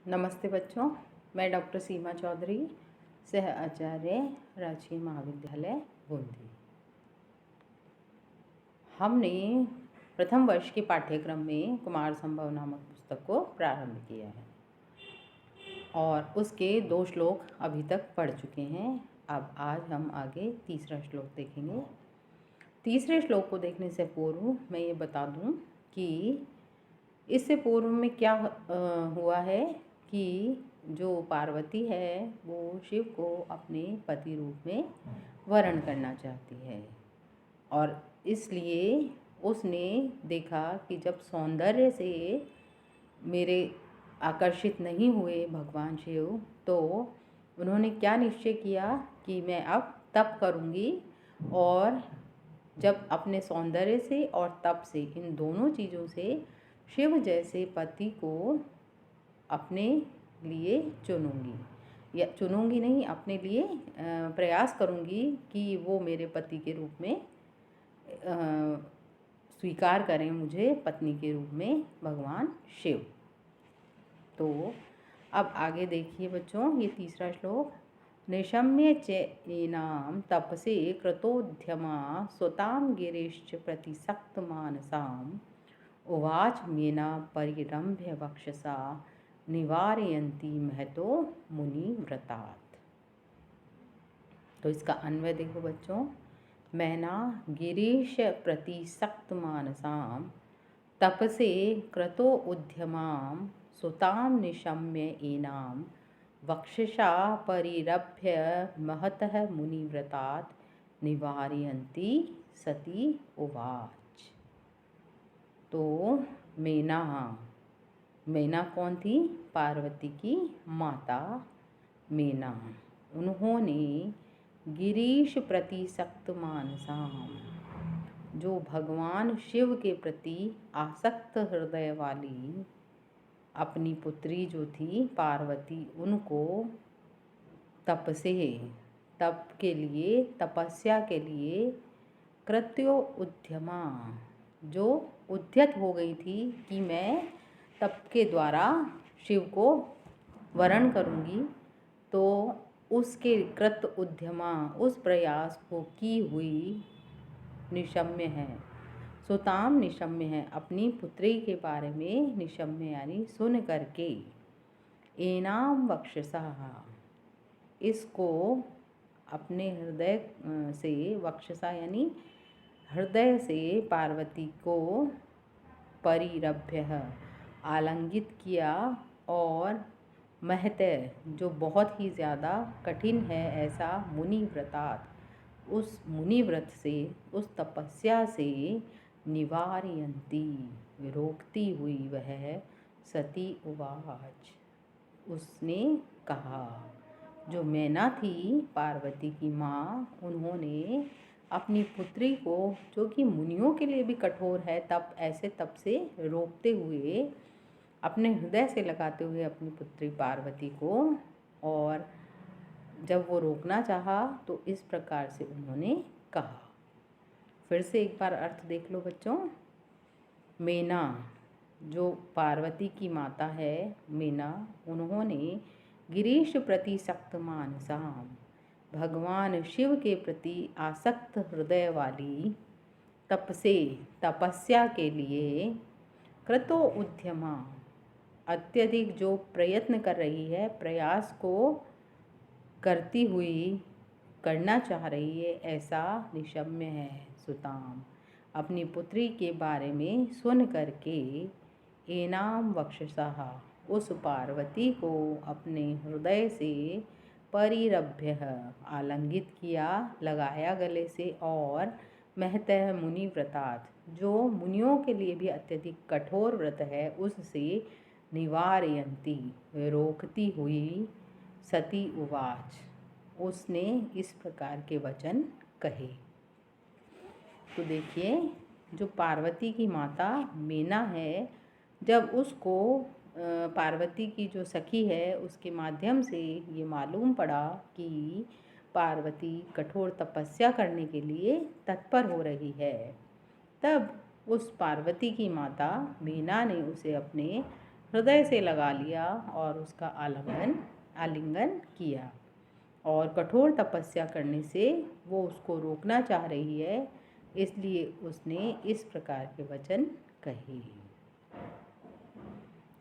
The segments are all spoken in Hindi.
नमस्ते बच्चों, मैं डॉक्टर सीमा चौधरी, सह आचार्य राजकीय महाविद्यालय बूंदी। हमने प्रथम वर्ष के पाठ्यक्रम में कुमार संभव नामक पुस्तक को प्रारंभ किया है और उसके 2 श्लोक अभी तक पढ़ चुके हैं। अब आज हम आगे तीसरा श्लोक देखेंगे। तीसरे श्लोक को देखने से पूर्व मैं ये बता दूं कि इससे पूर्व में क्या हुआ है कि जो पार्वती है वो शिव को अपने पति रूप में वरण करना चाहती है और इसलिए उसने देखा कि जब सौंदर्य से मेरे आकर्षित नहीं हुए भगवान शिव, तो उन्होंने क्या निश्चय किया कि मैं अब तप करूँगी और जब अपने सौंदर्य से और तप से, इन दोनों चीज़ों से शिव जैसे पति को अपने लिए चुनूंगी, या चुनूंगी नहीं, अपने लिए प्रयास करूंगी कि वो मेरे पति के रूप में स्वीकार करें मुझे पत्नी के रूप में भगवान शिव। तो अब आगे देखिए बच्चों, ये तीसरा श्लोक। निशम्य चैनाम तपसे कृतोद्यमा स्वतां गिरिश्च प्रतिसक्त मानसाम उवाच मेना परिरम्भ्य वक्षसा निवारयन्ती महतो मुनिव्रतात्। तो इसका अन्वय देखो बच्चों। मैना गिरीश प्रतिसक्त मानसाम तपसे कृतो उद्यमाम सुताम निशम्य एनाम वक्षसा परिरभ्य महतः मुनिव्रतात् निवारयन्ती सती उवाच। तो मैना कौन थी? पार्वती की माता मैना। उन्होंने गिरीश प्रतिसक्त मानसाम, जो भगवान शिव के प्रति आसक्त हृदय वाली अपनी पुत्री जो थी पार्वती, उनको तप के लिए, तपस्या के लिए कृत्यो उद्यमा, जो उद्यत हो गई थी कि मैं तप के द्वारा शिव को वरण करूंगी, तो उसके कृत उद्यमा, उस प्रयास को की हुई निशम्य है। सुताम निशम्य है, अपनी पुत्री के बारे में निशम्य यानी सुन करके, एनाम वक्षसा, इसको अपने हृदय से, वक्षसा यानी हृदय से पार्वती को परिरभ्य आलिंगित किया और महत, जो बहुत ही ज़्यादा कठिन है ऐसा, मुनिव्रतात्, उस मुनिव्रत से, उस तपस्या से निवारयन्ती, रोकती हुई वह सती उवाच, उसने कहा। जो मैना थी पार्वती की माँ, उन्होंने अपनी पुत्री को, जो कि मुनियों के लिए भी कठोर है तप, ऐसे तप से रोकते हुए, अपने हृदय से लगाते हुए अपनी पुत्री पार्वती को, और जब वो रोकना चाहा तो इस प्रकार से उन्होंने कहा। फिर से एक बार अर्थ देख लो बच्चों। मैना, जो पार्वती की माता है मैना, उन्होंने गिरीश प्रति सक्त मानसाम, भगवान शिव के प्रति आसक्त हृदय वाली तपस्या के लिए कृतो उद्यमा, अत्यधिक जो प्रयत्न कर रही है, प्रयास को करती हुई, करना चाह रही है, ऐसा निशम्य है सुताम, अपनी पुत्री के बारे में सुन करके, एनाम वक्षसा, उस पार्वती को अपने हृदय से परिरभ्य आलिंगित किया, लगाया गले से, और महतः मुनिव्रतात्, जो मुनियों के लिए भी अत्यधिक कठोर व्रत है, उससे निवारयन्ती, रोकती हुई, सती उवाच, उसने इस प्रकार के वचन कहे। तो देखिए, जो पार्वती की माता मैना है, जब उसको पार्वती की जो सखी है उसके माध्यम से ये मालूम पड़ा कि पार्वती कठोर तपस्या करने के लिए तत्पर हो रही है, तब उस पार्वती की माता मैना ने उसे अपने हृदय से लगा लिया और उसका आलिंगन किया। और कठोर तपस्या करने से वो उसको रोकना चाह रही है, इसलिए उसने इस प्रकार के वचन कहे।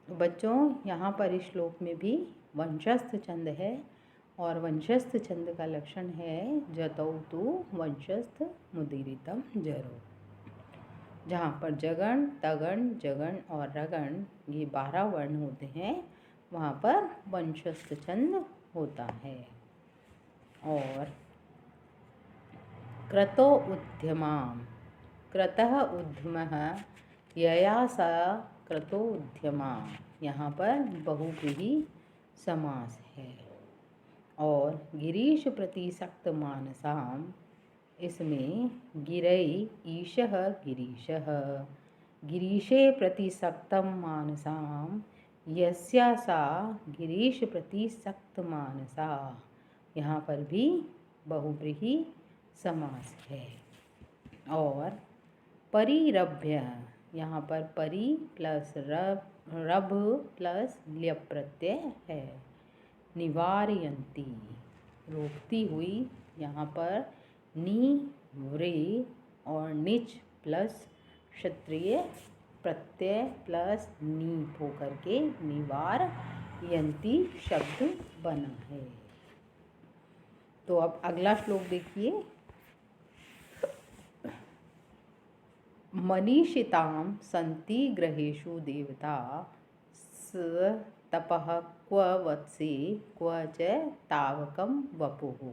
बच्चों, यहाँ पर इस श्लोक में भी वंशस्थ छंद है और वंशस्थ छंद का लक्षण है जतौ तु वंशस्थ मुदीरितम जरो। जहाँ पर जगण, तगण, जगण और रगण ये 12 वर्ण होते हैं, वहाँ पर वंशस्थ छंद होता है। और क्रतो उद्यमाम, क्रतः उद्यमः, यया सा क्रतो उद्यमा, यहाँ पर बहुव्रीहि समास है। और गिरीश प्रतिसक्त मानसाम, इसमें गिरई ईशः गिरीशः, गिरीशे प्रतिसक्तम मानसाम, यस्या सा गिरीश प्रतिसक्त मानसा, यहाँ पर भी बहुव्रीहि समास है। और परिरभ्य, यहाँ पर परि प्लस रभ प्लस ल्यप प्रत्यय है। निवारयन्ती, रोकती हुई, यहाँ पर नी व्रे और निच प्लस क्षत्रिय प्रत्यय प्लस नीप होकर के निवारयन्ती शब्द बना है। तो अब अगला श्लोक देखिए। मनीषितां सन्ति ग्रहेषु देवता स तपः क्व वत्से क्व च तावकं वपुः,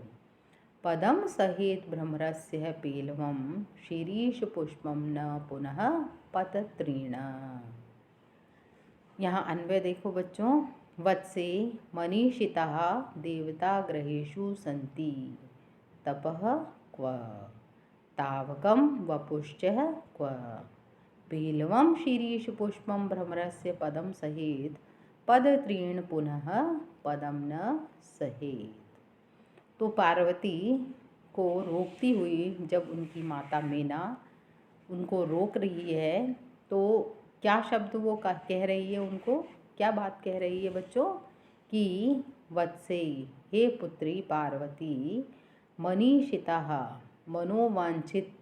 पदं सहेत भ्रमरस्य पेलवं शिरीषपुष्पं न पुनः पतत्रीण। यहाँ अन्वय देखो बच्चों। वत्से मनीषिताः देवता ग्रहेषु सन्ति, तपः क्व, तावकं वपुश्च क्व, पेलवं शिरीषपुष्पं भ्रमरस्य पदं सहेत, पदत्रीण पुनः पदम न सहेत। तो पार्वती को रोकती हुई जब उनकी माता मेना उनको रोक रही है, तो क्या शब्द वो कह रही है उनको, क्या बात कह रही है बच्चों, कि वत्से, हे पुत्री पार्वती, मनीषिताः, मनोवांछित,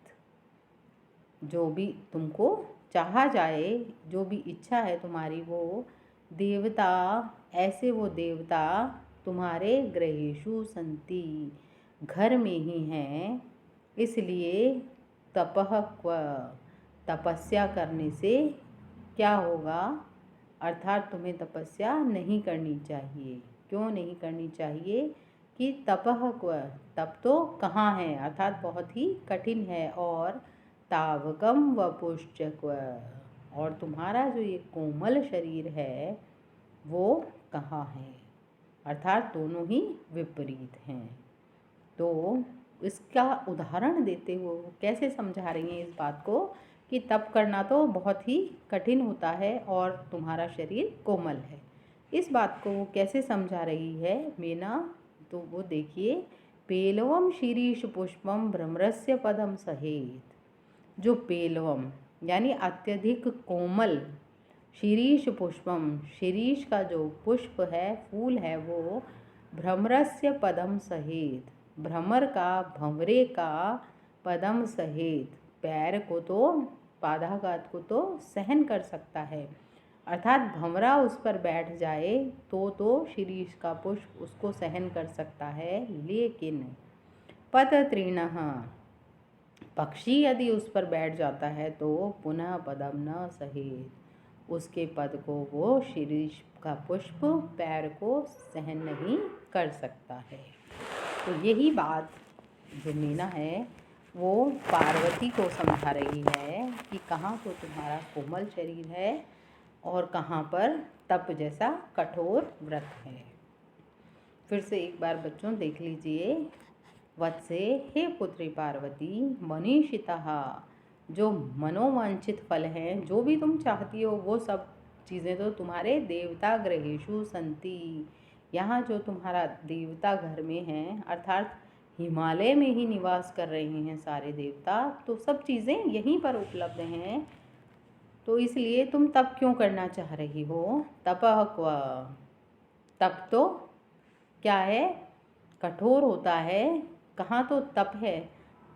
जो भी तुमको चाहा जाए, जो भी इच्छा है तुम्हारी, वो देवता, ऐसे वो देवता तुम्हारे ग्रहेषु संति, घर में ही हैं, इसलिए तपः क्व, तपस्या करने से क्या होगा, अर्थात तुम्हें तपस्या नहीं करनी चाहिए। क्यों नहीं करनी चाहिए, कि तपः क्व, तप तो कहाँ है, अर्थात बहुत ही कठिन है, और तावकम वपुश्च क्व, और तुम्हारा जो ये कोमल शरीर है वो कहाँ है, अर्थात दोनों ही विपरीत हैं। तो इसका उदाहरण देते हुए वो कैसे समझा रही हैं इस बात को, कि तप करना तो बहुत ही कठिन होता है और तुम्हारा शरीर कोमल है। इस बात को वो कैसे समझा रही है मेना, तो वो देखिए, पेलवम शीरीष पुष्पम भ्रमरस्य पदम सहेत, जो पेलवम यानी अत्यधिक कोमल, शीरीष पुष्पम, शीरीष का जो पुष्प है, फूल है, वो भ्रमरस्य पदम सहेत, भ्रमर का, भंवरे का, पदम सहेत, पैर को तो, पादाघात को तो सहन कर सकता है, अर्थात भंवरा उस पर बैठ जाए तो शीरीष का पुष्प उसको सहन कर सकता है, लेकिन पतत्रीणः, पक्षी यदि उस पर बैठ जाता है तो पुनः पदम न सहेत, उसके पद को वो शीरीष का पुष्प पैर को सहन नहीं कर सकता है। तो यही बात जो मीना है वो पार्वती को समझा रही है कि कहाँ तो तुम्हारा कोमल शरीर है और कहाँ पर तप जैसा कठोर व्रत है। फिर से एक बार बच्चों देख लीजिए। वत्से, हे पुत्री पार्वती, मनीषिताः, जो मनोवांछित फल हैं, जो भी तुम चाहती हो वो सब चीज़ें तो तुम्हारे देवता ग्रहेषु संति, यहाँ जो तुम्हारा देवता घर में हैं, अर्थात हिमालय में ही निवास कर रहे हैं सारे देवता, तो सब चीज़ें यहीं पर उपलब्ध हैं। तो इसलिए तुम तप क्यों करना चाह रही हो? तपः क्व, तप तो क्या है? कठोर होता है। कहाँ तो तप है,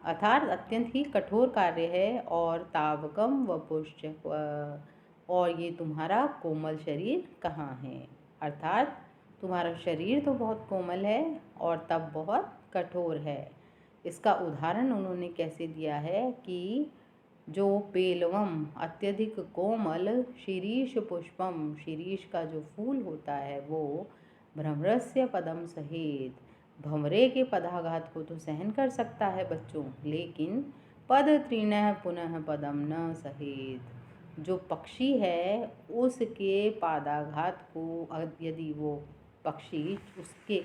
अर्थात अत्यंत ही कठोर कार्य है। और तावकम वपुश्च, और ये तुम्हारा कोमल शरीर कहाँ है? अर्थात तुम्हारा शरीर तो बहुत कोमल है और तप बहुत कठोर है। इसका उदाहरण उन्होंने कैसे दिया है कि जो पेलवम अत्यधिक कोमल शीरीष पुष्पम, शीरीष का जो फूल होता है वो भ्रमरस्य पदम सहित, भंवरे के पदाघात को तो सहन कर सकता है बच्चों, लेकिन पद तृणः पुनः पदम न सहित, जो पक्षी है उसके पादाघात को यदि वो पक्षी उसके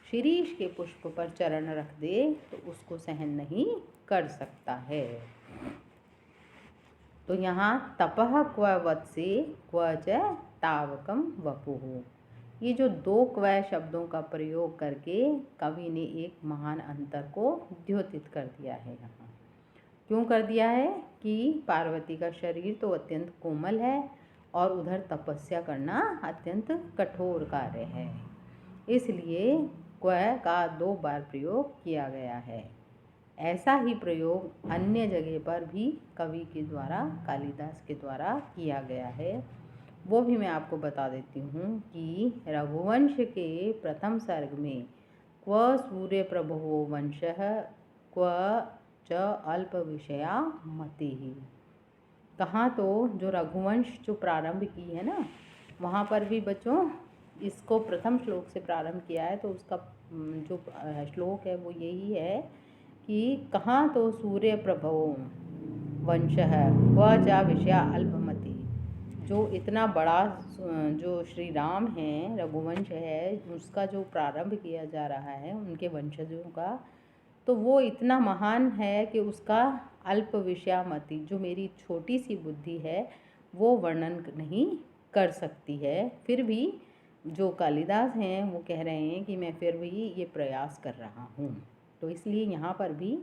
शीरीष के पुष्प पर चरण रख दे तो उसको सहन नहीं कर सकता है। तो यहाँ तपः क्व वत्से क्व च तावकम वपुः, ये जो दो क्व शब्दों का प्रयोग करके कवि ने एक महान अंतर को द्योतित कर दिया है। यहाँ क्यों कर दिया है कि पार्वती का शरीर तो अत्यंत कोमल है और उधर तपस्या करना अत्यंत कठोर कार्य है, इसलिए क्व का दो बार प्रयोग किया गया है। ऐसा ही प्रयोग अन्य जगह पर भी कवि के द्वारा, कालिदास के द्वारा किया गया है। वो भी मैं आपको बता देती हूँ कि रघुवंश के प्रथम सर्ग में क्व सूर्य प्रभवो वंशः क्व च अल्प विषया मतिः, कहाँ तो जो रघुवंश जो प्रारंभ की है ना, वहाँ पर भी बच्चों इसको प्रथम श्लोक से प्रारंभ किया है। तो उसका जो श्लोक है वो यही है कि कहाँ तो सूर्य प्रभवो वंशः क्व च विषया अल्पमति, जो इतना बड़ा जो श्री राम हैं, रघुवंश है, उसका जो प्रारंभ किया जा रहा है उनके वंशजों का, तो वो इतना महान है कि उसका अल्प विषयामति, जो मेरी छोटी सी बुद्धि है वो वर्णन नहीं कर सकती है। फिर भी जो कालिदास हैं वो कह रहे हैं कि मैं फिर भी ये प्रयास कर रहा हूँ। तो इसलिए यहाँ पर भी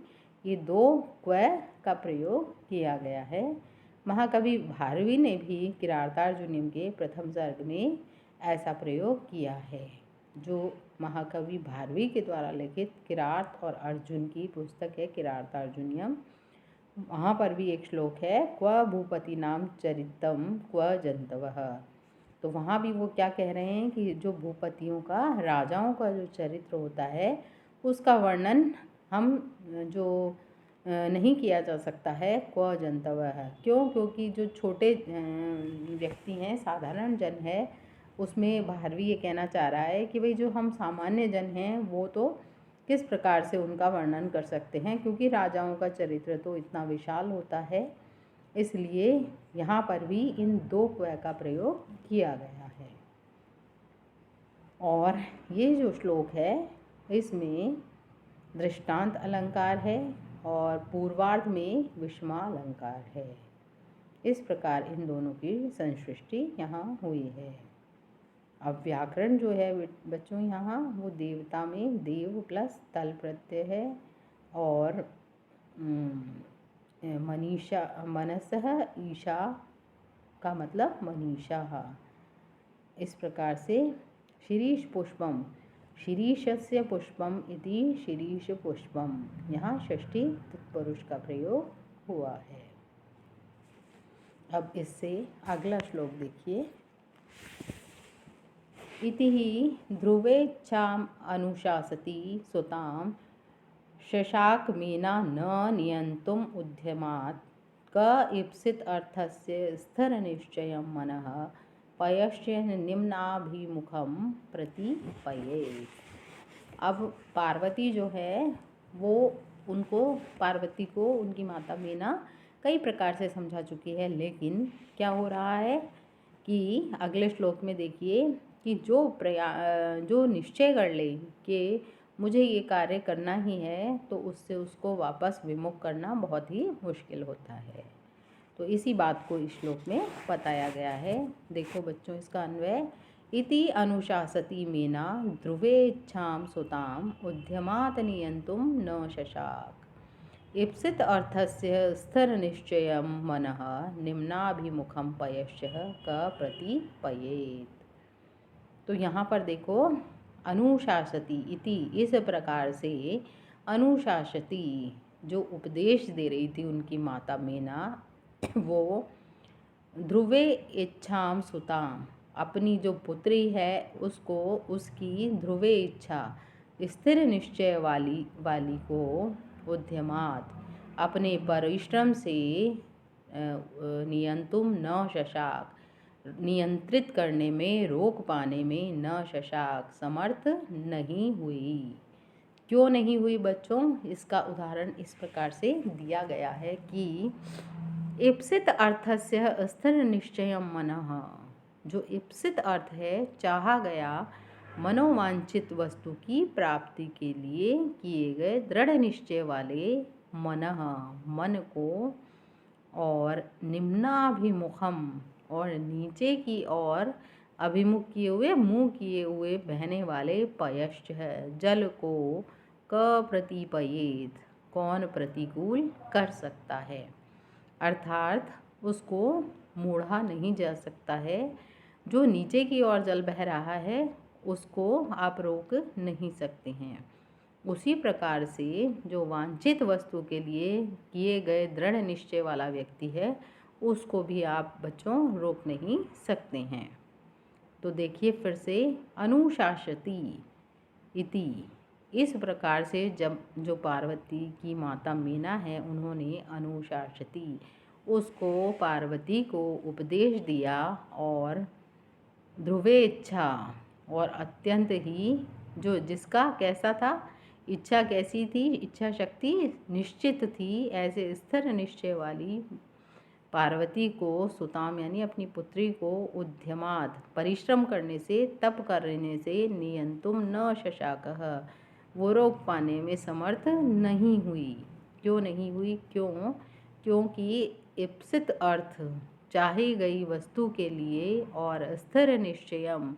ये दो क्व का प्रयोग किया गया है। महाकवि भारवी ने भी किरातार्जुनीयम के प्रथम सर्ग में ऐसा प्रयोग किया है। जो महाकवि भारवी के द्वारा लिखित किरात और अर्जुन की पुस्तक है किरातार्जुनीयम, वहाँ पर भी एक श्लोक है क्व भूपति नाम चरितम क्व जंतवः। तो वहाँ भी वो क्या कह रहे हैं कि जो भूपतियों का, राजाओं का जो चरित्र होता है उसका वर्णन हम जो नहीं किया जा सकता है क्व जंतवः। क्यों? क्योंकि जो छोटे व्यक्ति हैं, साधारण जन है, उसमें भारवी ये कहना चाह रहा है कि भाई जो हम सामान्य जन हैं वो तो किस प्रकार से उनका वर्णन कर सकते हैं, क्योंकि राजाओं का चरित्र तो इतना विशाल होता है। इसलिए यहाँ पर भी इन दो क्व का प्रयोग किया गया है। और ये जो श्लोक है इसमें दृष्टांत अलंकार है और पूर्वार्ध में विषमा अलंकार है। इस प्रकार इन दोनों की संसृष्टि यहाँ हुई है। अब व्याकरण जो है बच्चों यहाँ वो देवता में देव प्लस तल प्रत्यय है, और मनीषा, मनसः ईशा का मतलब मनीषा। इस प्रकार से शिरीष पुष्पम, शिरीषस्य पुष्पम इति शिरीष पुष्पम, यहाँ षष्ठी तत्पुरुष का प्रयोग हुआ है। अब इससे अगला श्लोक देखिए। इति ही ध्रुवेच्छाम अनुशासति सुताम शशाकमीना न नियंतुम उद्यमात् क ईप्सित अर्थस्य स्थिर निश्चयं मनः पयश्च निम्नाभिमुखम प्रतिपयेत्। अब पार्वती जो है वो पार्वती को उनकी माता मीना कई प्रकार से समझा चुकी है, लेकिन क्या हो रहा है कि अगले श्लोक में देखिए कि जो निश्चय कर ले कि मुझे ये कार्य करना ही है, तो उससे उसको वापस विमुख करना बहुत ही मुश्किल होता है। तो इसी बात को इस श्लोक में बताया गया है। देखो बच्चों, इसका अन्वय, इति अनुशासति मीना ध्रुवेच्छाम सुताम उद्यमात् नियंतुम न शशाक। इप्सित अर्थस्य स्थिरनिश्चयं मनः निम्नाभिमुखं पयश्चः क प्रतिपयेत्। तो यहाँ पर देखो, अनुशासती इति, इस प्रकार से अनुशासती जो उपदेश दे रही थी उनकी माता मीना, वो ध्रुवे इच्छाम सुताम, अपनी जो पुत्री है उसको उसकी ध्रुवे इच्छा स्थिर निश्चय वाली को उद्यमात, अपने परिश्रम से नियंतुम न शशाक, नियंत्रित करने में, रोक पाने में न शशाक, समर्थ नहीं हुई। क्यों नहीं हुई बच्चों? इसका उदाहरण इस प्रकार से दिया गया है कि इप्सित अर्थस्य स्थिर निश्चयं मनः, जो इप्सित अर्थ है चाहा गया मनोवांछित वस्तु की प्राप्ति के लिए किए गए दृढ़ निश्चय वाले मन को, और निम्नाभिमुखम, और नीचे की ओर अभिमुख किए हुए, मुँह किए हुए बहने वाले पयश्च है, जल को क प्रतिपयेत, कौन प्रतिकूल कर सकता है। अर्थात उसको मोड़ा नहीं जा सकता है। जो नीचे की ओर जल बह रहा है उसको आप रोक नहीं सकते हैं। उसी प्रकार से जो वांछित वस्तु के लिए किए गए दृढ़ निश्चय वाला व्यक्ति है उसको भी आप बच्चों रोक नहीं सकते हैं। तो देखिए फिर से, अनुशासती इति, इस प्रकार से जब जो पार्वती की माता मीना है उन्होंने अनुशासती, उसको पार्वती को उपदेश दिया, और ध्रुवे इच्छा, और अत्यंत ही जो जिसका कैसा था, इच्छा कैसी थी, इच्छा शक्ति निश्चित थी, ऐसे स्थिर निश्चय वाली पार्वती को सुताम यानी अपनी पुत्री को उद्यमात, परिश्रम करने से, तप करने से, नियंतुम न शशाकः, वो रोक पाने में समर्थ नहीं हुई। क्यों नहीं हुई? क्योंकि इप्सित अर्थ चाही गई वस्तु के लिए और स्थिर निश्चयम,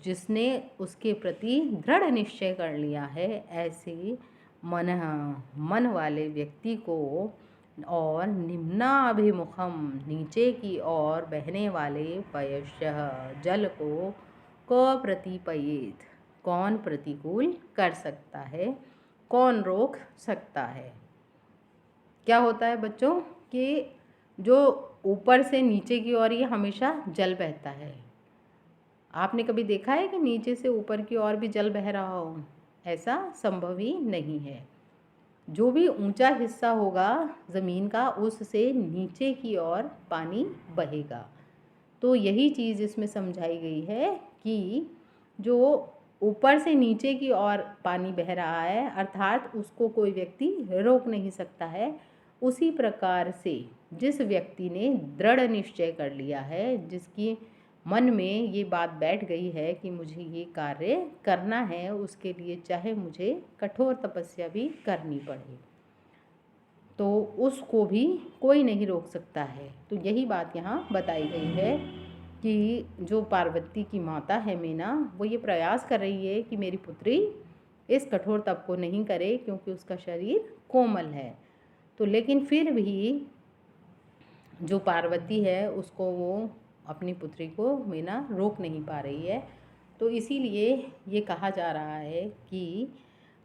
जिसने उसके प्रति दृढ़ निश्चय कर लिया है, ऐसे मन वाले व्यक्ति को, और निम्नाभिमुखम, नीचे की ओर बहने वाले पयश्चः, जल को क प्रतिपयेत, कौन प्रतिकूल कर सकता है, कौन रोक सकता है। क्या होता है बच्चों कि जो ऊपर से नीचे की ओर ये हमेशा जल बहता है। आपने कभी देखा है कि नीचे से ऊपर की ओर भी जल बह रहा हो? ऐसा संभव ही नहीं है। जो भी ऊंचा हिस्सा होगा ज़मीन का, उससे नीचे की ओर पानी बहेगा। तो यही चीज़ इसमें समझाई गई है कि जो ऊपर से नीचे की ओर पानी बह रहा है, अर्थात उसको कोई व्यक्ति रोक नहीं सकता है। उसी प्रकार से जिस व्यक्ति ने दृढ़ निश्चय कर लिया है, जिसकी मन में ये बात बैठ गई है कि मुझे ये कार्य करना है, उसके लिए चाहे मुझे कठोर तपस्या भी करनी पड़े, तो उसको भी कोई नहीं रोक सकता है। तो यही बात यहाँ बताई गई है कि जो पार्वती की माता है मीना, वो ये प्रयास कर रही है कि मेरी पुत्री इस कठोर तप को नहीं करे, क्योंकि उसका शरीर कोमल है। तो लेकिन फिर भी जो पार्वती है उसको वो अपनी पुत्री को मीना रोक नहीं पा रही है। तो इसीलिए ये कहा जा रहा है कि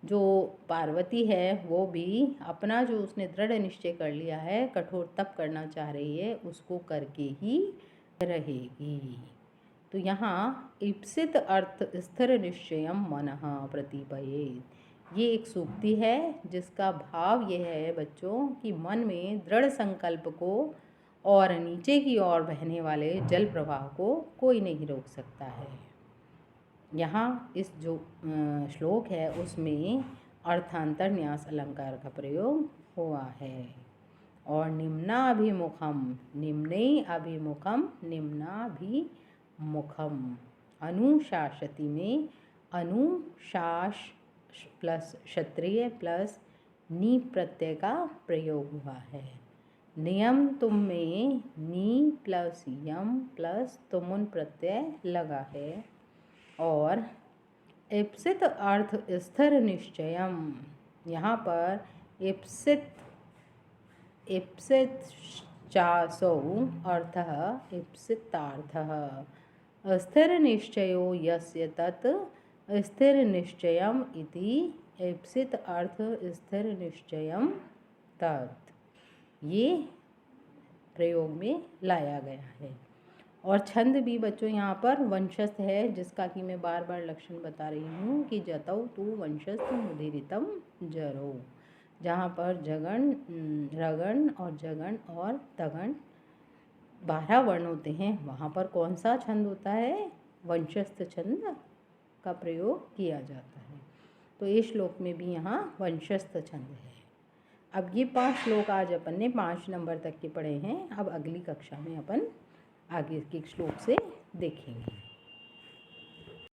जो पार्वती है वो भी अपना जो उसने दृढ़ निश्चय कर लिया है, कठोर तप करना चाह रही है, उसको करके ही रहेगी। तो यहाँ इप्सित अर्थ स्थिर निश्चयम मनः प्रतिपयेत्, ये एक सूक्ति है जिसका भाव यह है बच्चों कि मन में दृढ़ संकल्प को और नीचे की ओर बहने वाले जल प्रवाह को कोई नहीं रोक सकता है। यहाँ इस जो श्लोक है उसमें अर्थांतर न्यास अलंकार का प्रयोग हुआ है। और निम्नाभिमुखम, निम्ने अभिमुखम, निम्नाभिमुखम, अनुशासति में अनुशास प्लस क्षत्रिय प्लस नी प्रत्यय का प्रयोग हुआ है। नियम तुम में नी प्लस यम प्लस तुमुन प्रत्यय लगा है। और इप्सित अर्थ स्थिर निश्चयम, यहाँ पर इप्सित इप्सित चासौ अर्थः इप्सितार्थः। स्थिर निश्चयो यस्य तत् स्थिर निश्चयम् इति इप्सित अर्थ स्थिर निश्चयम् तत्, ये प्रयोग में लाया गया है। और छंद भी बच्चों यहाँ पर वंशस्थ है, जिसका कि मैं बार बार लक्षण बता रही हूँ कि जतौ तु वंशस्थ मुदीरितम जरो, जहाँ पर जगण, रगण और जगण और तगण 12 वर्ण होते हैं, वहाँ पर कौन सा छंद होता है? वंशस्थ छंद का प्रयोग किया जाता है। तो इस श्लोक में भी यहाँ वंशस्थ छंद है। अब ये 5 श्लोक आज अपन ने 5 नंबर तक के पढ़े हैं। अब अगली कक्षा में अपन आगे के श्लोक से देखेंगे।